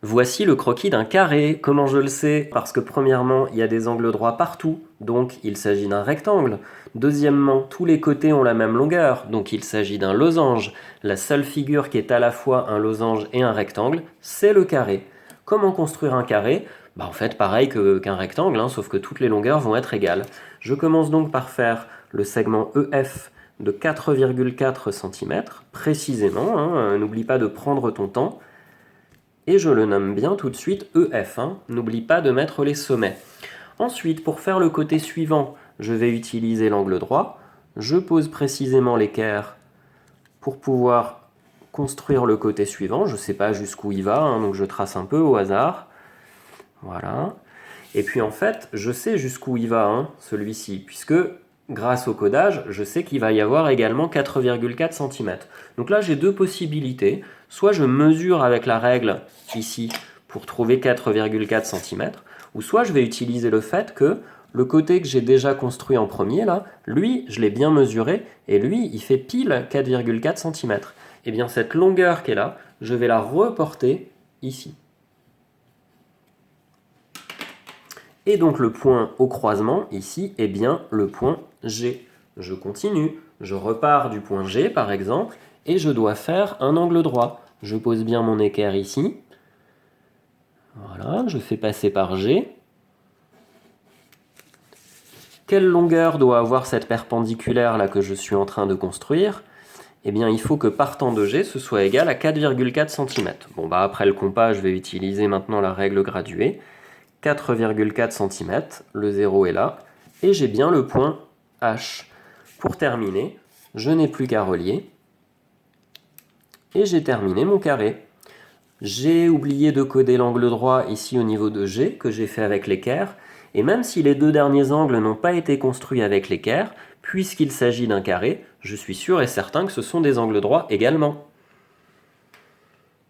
Voici le croquis d'un carré. Comment je le sais? Parce que premièrement, il y a des angles droits partout, donc il s'agit d'un rectangle. Deuxièmement, tous les côtés ont la même longueur, donc il s'agit d'un losange. La seule figure qui est à la fois un losange et un rectangle, c'est le carré. Comment construire un carré? En fait, pareil qu'un rectangle, sauf que toutes les longueurs vont être égales. Je commence donc par faire le segment EF de 4,4 cm, précisément, n'oublie pas de prendre ton temps. Et je le nomme bien tout de suite EF, n'oublie pas de mettre les sommets. Ensuite, pour faire le côté suivant, je vais utiliser l'angle droit. Je pose précisément l'équerre pour pouvoir construire le côté suivant. Je ne sais pas jusqu'où il va, donc je trace un peu au hasard. Voilà. Et puis en fait, je sais jusqu'où il va, celui-ci, puisque grâce au codage, je sais qu'il va y avoir également 4,4 cm. Donc là, j'ai deux possibilités. Soit je mesure avec la règle ici pour trouver 4,4 cm, ou soit je vais utiliser le fait que le côté que j'ai déjà construit en premier, là, lui, je l'ai bien mesuré, et lui, il fait pile 4,4 cm. Et bien cette longueur qui est là, je vais la reporter ici. Et donc le point au croisement, ici, est bien le point G. Je continue, je repars du point G par exemple, et je dois faire un angle droit. Je pose bien mon équerre ici. Voilà, je fais passer par G. Quelle longueur doit avoir cette perpendiculaire là que je suis en train de construire? Eh bien, il faut que partant de G, ce soit égal à 4,4 cm. Bon, après le compas, je vais utiliser maintenant la règle graduée. 4,4 cm, le 0 est là, et j'ai bien le point H. Pour terminer, je n'ai plus qu'à relier, et j'ai terminé mon carré. J'ai oublié de coder l'angle droit ici au niveau de G, que j'ai fait avec l'équerre, et même si les deux derniers angles n'ont pas été construits avec l'équerre, puisqu'il s'agit d'un carré, je suis sûr et certain que ce sont des angles droits également.